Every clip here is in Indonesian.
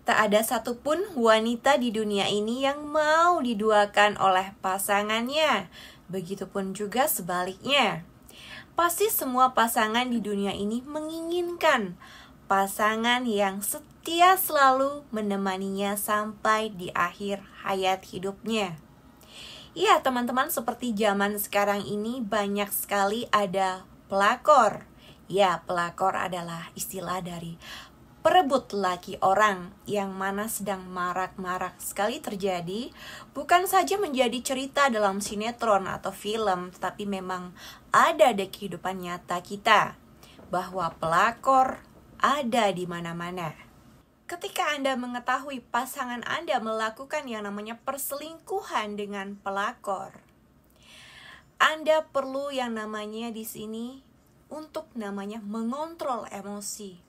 Tak ada satupun wanita di dunia ini yang mau diduakan oleh pasangannya. Begitupun juga sebaliknya. Pasti semua pasangan di dunia ini menginginkan pasangan yang setia selalu menemaninya sampai di akhir hayat hidupnya. Iya teman-teman, seperti zaman sekarang ini banyak sekali ada pelakor. Ya, pelakor adalah istilah dari perebut laki orang, yang mana sedang marak-marak sekali terjadi. Bukan saja menjadi cerita dalam sinetron atau film, tetapi memang ada di kehidupan nyata kita, bahwa pelakor ada di mana-mana. Ketika Anda mengetahui pasangan Anda melakukan yang namanya perselingkuhan dengan pelakor, Anda perlu yang namanya di sini untuk namanya mengontrol emosi.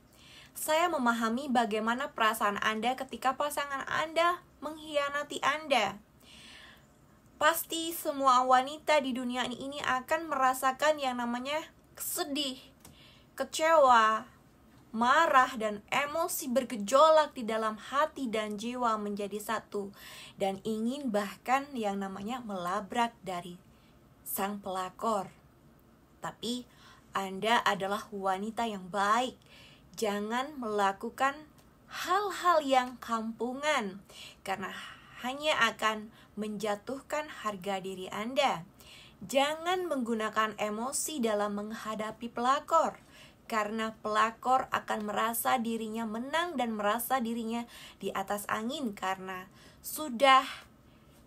Saya memahami bagaimana perasaan Anda ketika pasangan Anda mengkhianati Anda. Pasti semua wanita di dunia ini akan merasakan yang namanya sedih, kecewa, marah, dan emosi bergejolak di dalam hati dan jiwa menjadi satu, dan ingin bahkan yang namanya melabrak dari sang pelakor. Tapi Anda adalah wanita yang baik. Jangan melakukan hal-hal yang kampungan, karena hanya akan menjatuhkan harga diri Anda. Jangan menggunakan emosi dalam menghadapi pelakor, karena pelakor akan merasa dirinya menang dan merasa dirinya di atas angin, karena sudah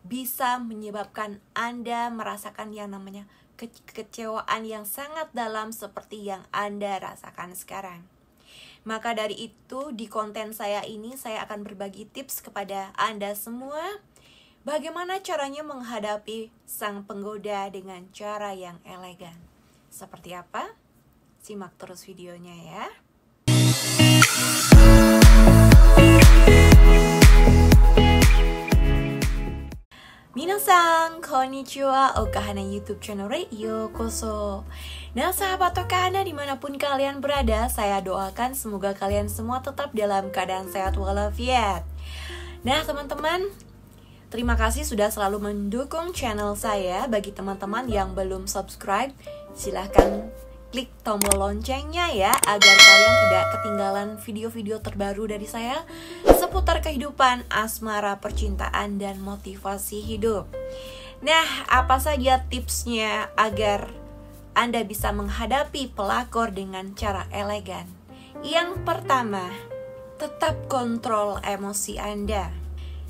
bisa menyebabkan Anda merasakan yang namanya kekecewaan yang sangat dalam seperti yang Anda rasakan sekarang. Maka dari itu, di konten saya ini saya akan berbagi tips kepada Anda semua bagaimana caranya menghadapi sang penggoda dengan cara yang elegan. Seperti apa? Simak terus videonya ya. Minasan, konnichiwa, Okahana YouTube channel Yokoso. Nah sahabat Okahana dimanapun kalian berada, saya doakan semoga kalian semua tetap dalam keadaan sehat walafiat. Nah teman-teman, terima kasih sudah selalu mendukung channel saya. Bagi teman-teman yang belum subscribe, silahkan klik tombol loncengnya ya, agar kalian tidak ketinggalan video-video terbaru dari saya seputar kehidupan, asmara, percintaan, dan motivasi hidup. Nah, apa saja tipsnya agar Anda bisa menghadapi pelakor dengan cara elegan? Yang pertama, tetap kontrol emosi Anda.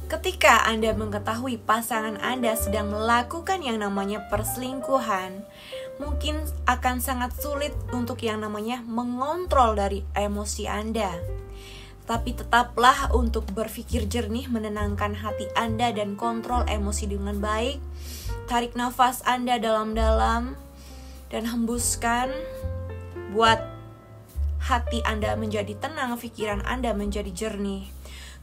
Ketika Anda mengetahui pasangan Anda sedang melakukan yang namanya perselingkuhan, mungkin akan sangat sulit untuk yang namanya mengontrol dari emosi Anda. Tapi tetaplah untuk berpikir jernih, menenangkan hati Anda, dan kontrol emosi dengan baik. Tarik nafas Anda dalam-dalam dan hembuskan. Buat hati Anda menjadi tenang, pikiran Anda menjadi jernih.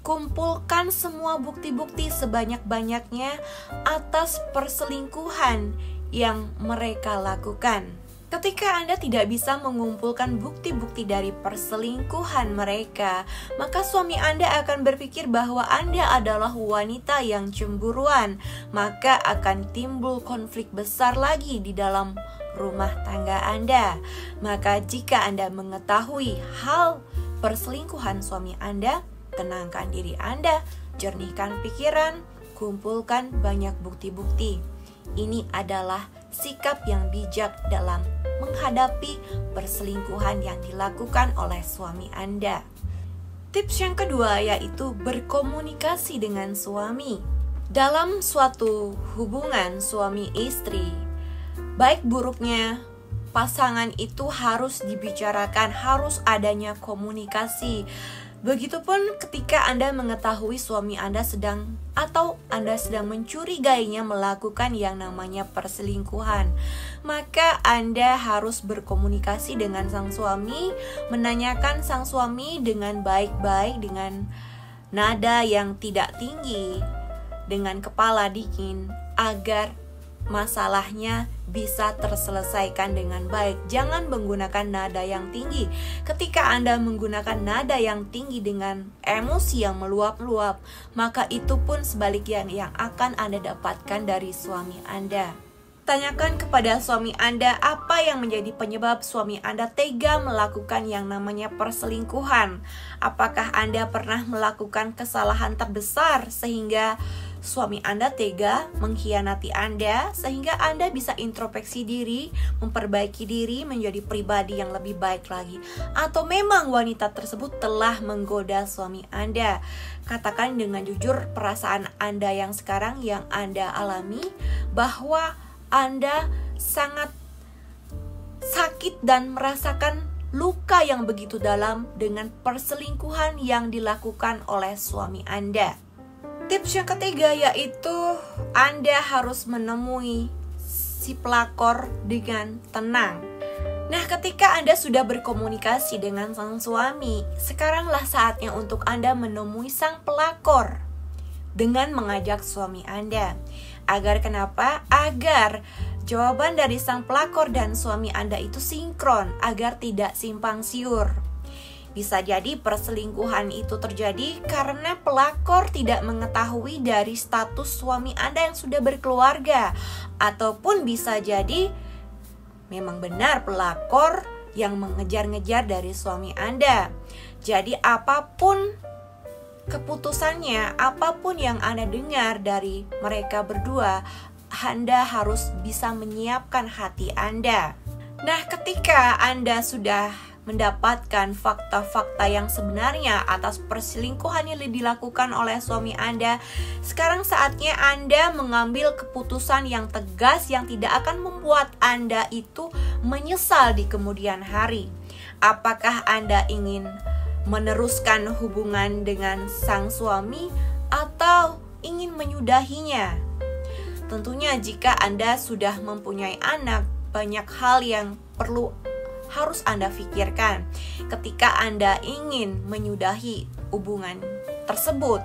Kumpulkan semua bukti-bukti sebanyak-banyaknya atas perselingkuhan yang mereka lakukan. Ketika Anda tidak bisa mengumpulkan bukti-bukti dari perselingkuhan mereka, maka suami Anda akan berpikir bahwa Anda adalah wanita yang cemburuan. Maka akan timbul konflik besar lagi di dalam rumah tangga Anda. Maka jika Anda mengetahui hal perselingkuhan suami Anda, tenangkan diri Anda, jernihkan pikiran, kumpulkan banyak bukti-bukti. Ini adalah sikap yang bijak dalam menghadapi perselingkuhan yang dilakukan oleh suami Anda. Tips yang kedua yaitu berkomunikasi dengan suami. Dalam suatu hubungan suami istri, baik buruknya pasangan itu harus dibicarakan, harus adanya komunikasi. Begitupun ketika Anda mengetahui suami Anda sedang atau Anda sedang mencurigainya melakukan yang namanya perselingkuhan, maka Anda harus berkomunikasi dengan sang suami, menanyakan sang suami dengan baik-baik, dengan nada yang tidak tinggi, dengan kepala dingin, agar masalahnya bisa terselesaikan dengan baik. Jangan menggunakan nada yang tinggi. Ketika Anda menggunakan nada yang tinggi dengan emosi yang meluap-luap, maka itu pun sebaliknya yang akan Anda dapatkan dari suami Anda. Tanyakan kepada suami Anda apa yang menjadi penyebab suami Anda tega melakukan yang namanya perselingkuhan. Apakah Anda pernah melakukan kesalahan terbesar sehingga suami Anda tega mengkhianati Anda, sehingga Anda bisa introspeksi diri, memperbaiki diri menjadi pribadi yang lebih baik lagi? Atau memang wanita tersebut telah menggoda suami Anda? Katakan dengan jujur perasaan Anda yang sekarang yang Anda alami, bahwa Anda sangat sakit dan merasakan luka yang begitu dalam dengan perselingkuhan yang dilakukan oleh suami Anda. Tips yang ketiga yaitu Anda harus menemui si pelakor dengan tenang. Nah, ketika Anda sudah berkomunikasi dengan sang suami, sekaranglah saatnya untuk Anda menemui sang pelakor dengan mengajak suami Anda. Agar kenapa? Agar jawaban dari sang pelakor dan suami Anda itu sinkron, agar tidak simpang siur. Bisa jadi perselingkuhan itu terjadi karena pelakor tidak mengetahui dari status suami Anda yang sudah berkeluarga. Ataupun bisa jadi memang benar pelakor yang mengejar-ngejar dari suami Anda. Jadi apapun keputusannya, apapun yang Anda dengar dari mereka berdua, Anda harus bisa menyiapkan hati Anda. Nah, ketika Anda sudah mendapatkan fakta-fakta yang sebenarnya atas perselingkuhan yang dilakukan oleh suami Anda, sekarang saatnya Anda mengambil keputusan yang tegas yang tidak akan membuat Anda itu menyesal di kemudian hari. Apakah Anda ingin meneruskan hubungan dengan sang suami atau ingin menyudahinya? Tentunya jika Anda sudah mempunyai anak, banyak hal yang harus Anda pikirkan. Ketika Anda ingin menyudahi hubungan tersebut,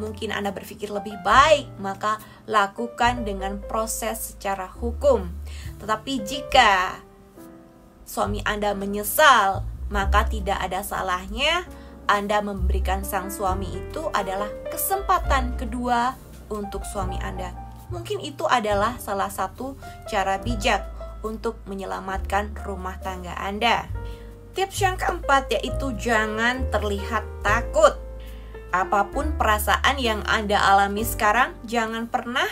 mungkin Anda berpikir lebih baik, maka lakukan dengan proses secara hukum. Tetapi jika suami Anda menyesal, maka tidak ada salahnya Anda memberikan sang suami itu adalah kesempatan kedua untuk suami Anda. Mungkin itu adalah salah satu cara bijak untuk menyelamatkan rumah tangga Anda. Tips yang keempat yaitu jangan terlihat takut. Apapun perasaan yang Anda alami sekarang, jangan pernah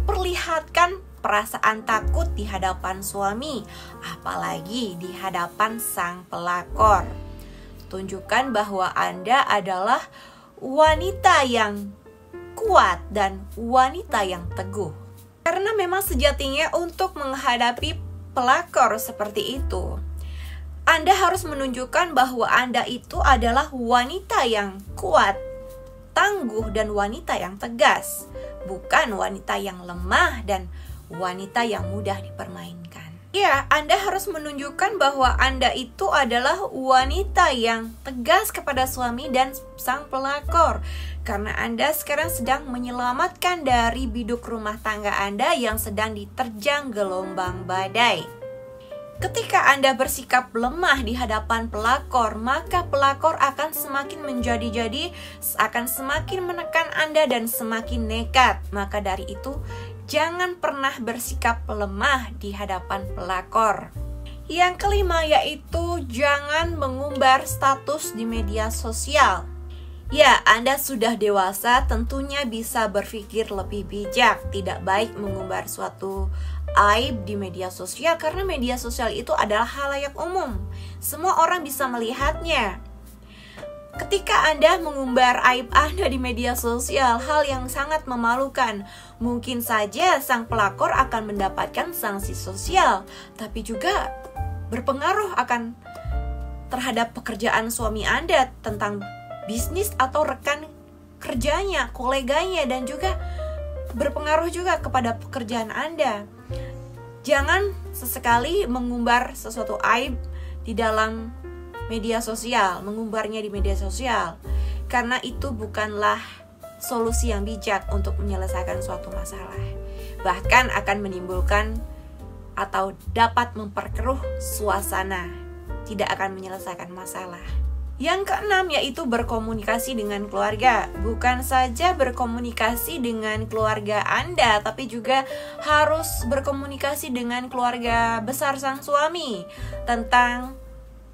perlihatkan perasaan takut di hadapan suami, apalagi di hadapan sang pelakor. Tunjukkan bahwa Anda adalah wanita yang kuat dan wanita yang teguh. Karena memang sejatinya untuk menghadapi pelakor seperti itu, Anda harus menunjukkan bahwa Anda itu adalah wanita yang kuat, tangguh, dan wanita yang tegas, bukan wanita yang lemah dan wanita yang mudah dipermainkan. Ya, Anda harus menunjukkan bahwa Anda itu adalah wanita yang tegas kepada suami dan sang pelakor, karena Anda sekarang sedang menyelamatkan dari biduk rumah tangga Anda yang sedang diterjang gelombang badai. Ketika Anda bersikap lemah di hadapan pelakor, maka pelakor akan semakin menjadi-jadi, akan semakin menekan Anda dan semakin nekat. Maka dari itu, jangan pernah bersikap lemah di hadapan pelakor. Yang kelima yaitu jangan mengumbar status di media sosial. Ya, Anda sudah dewasa, tentunya bisa berpikir lebih bijak. Tidak baik mengumbar suatu aib di media sosial, karena media sosial itu adalah khalayak umum. Semua orang bisa melihatnya. Ketika Anda mengumbar aib Anda di media sosial, hal yang sangat memalukan. Mungkin saja sang pelakor akan mendapatkan sanksi sosial, tapi juga berpengaruh akan terhadap pekerjaan suami Anda, tentang bisnis atau rekan kerjanya, koleganya, dan juga berpengaruh juga kepada pekerjaan Anda. Jangan sesekali mengumbar sesuatu aib di dalam media sosial, mengumbarnya di media sosial, karena itu bukanlah solusi yang bijak untuk menyelesaikan suatu masalah. bahkan akan menimbulkan atau dapat memperkeruh suasana, tidak akan menyelesaikan masalah. Yang keenam yaitu berkomunikasi dengan keluarga. Bukan saja berkomunikasi dengan keluarga Anda, tapi juga harus berkomunikasi dengan keluarga besar sang suami tentang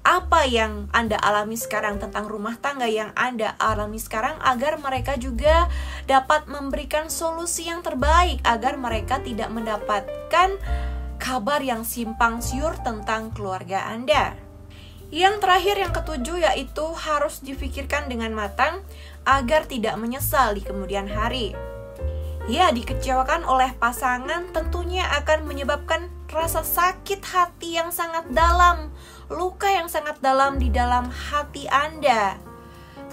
apa yang Anda alami sekarang, tentang rumah tangga yang Anda alami sekarang, agar mereka juga dapat memberikan solusi yang terbaik, agar mereka tidak mendapatkan kabar yang simpang siur tentang keluarga Anda. Yang terakhir, yang ketujuh, yaitu harus difikirkan dengan matang agar tidak menyesal di kemudian hari. Ya, dikecewakan oleh pasangan tentunya akan menyebabkan rasa sakit hati yang sangat dalam, luka yang sangat dalam di dalam hati Anda.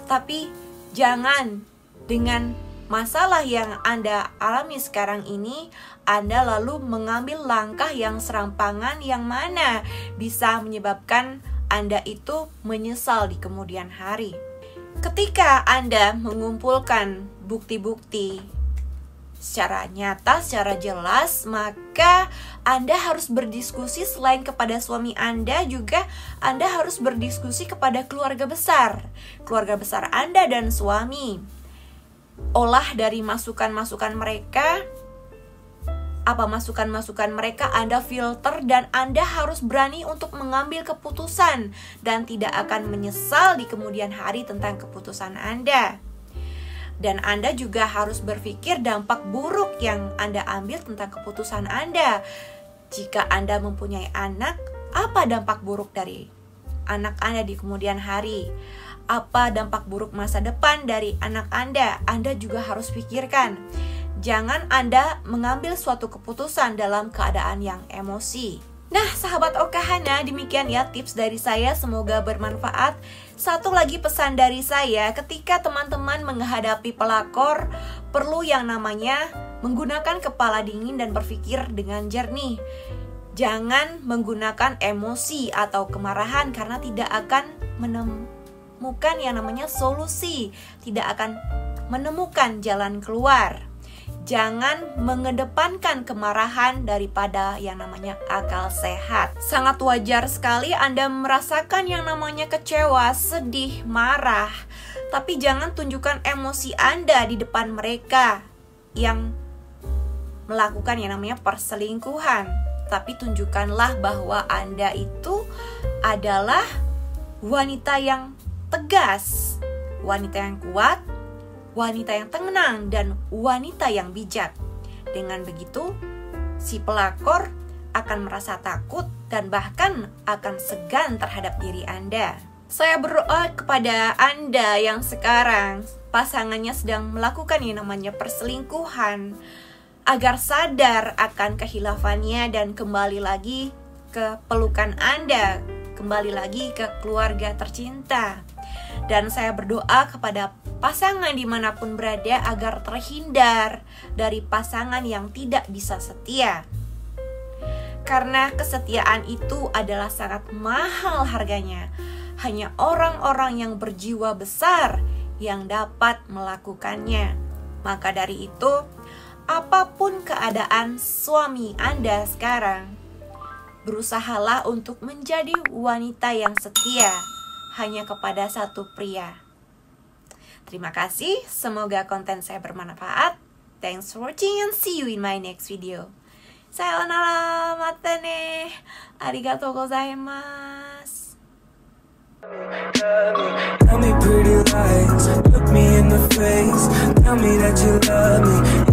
Tetapi jangan dengan masalah yang Anda alami sekarang ini, Anda lalu mengambil langkah yang serampangan yang mana bisa menyebabkan Anda itu menyesal di kemudian hari. Ketika Anda mengumpulkan bukti-bukti secara nyata, secara jelas, maka Anda harus berdiskusi selain kepada suami Anda, juga Anda harus berdiskusi kepada keluarga besar Anda dan suami. Olah dari masukan-masukan mereka, apa masukan-masukan mereka Anda filter, dan Anda harus berani untuk mengambil keputusan dan tidak akan menyesal di kemudian hari tentang keputusan Anda. Dan Anda juga harus berpikir dampak buruk yang Anda ambil tentang keputusan Anda. Jika Anda mempunyai anak, apa dampak buruk dari anak Anda di kemudian hari? Apa dampak buruk masa depan dari anak Anda? Anda juga harus pikirkan. Jangan Anda mengambil suatu keputusan dalam keadaan yang emosi. Nah, sahabat Okahana, demikian ya tips dari saya, semoga bermanfaat. Satu lagi pesan dari saya, ketika teman-teman menghadapi pelakor, perlu yang namanya menggunakan kepala dingin dan berpikir dengan jernih. Jangan menggunakan emosi atau kemarahan, karena tidak akan menemukan yang namanya solusi, tidak akan menemukan jalan keluar. Jangan mengedepankan kemarahan daripada yang namanya akal sehat. Sangat wajar sekali Anda merasakan yang namanya kecewa, sedih, marah. Tapi jangan tunjukkan emosi Anda di depan mereka yang melakukan yang namanya perselingkuhan. Tapi tunjukkanlah bahwa Anda itu adalah wanita yang tegas, wanita yang kuat, wanita yang tenang, dan wanita yang bijak. Dengan begitu, si pelakor akan merasa takut dan bahkan akan segan terhadap diri Anda. Saya berdoa kepada Anda yang sekarang pasangannya sedang melakukan yang namanya perselingkuhan, agar sadar akan kehilafannya dan kembali lagi ke pelukan Anda, kembali lagi ke keluarga tercinta. Dan saya berdoa kepada pasangan dimanapun berada agar terhindar dari pasangan yang tidak bisa setia. Karena kesetiaan itu adalah sangat mahal harganya. Hanya orang-orang yang berjiwa besar yang dapat melakukannya. Maka dari itu, apapun keadaan suami Anda sekarang, berusahalah untuk menjadi wanita yang setia hanya kepada satu pria. Terima kasih, semoga konten saya bermanfaat. Thanks for watching and see you in my next video. Sayonara, mata ne. Arigatou gozaimasu. Tell me pretty lies, look me in the face, tell me that you love me.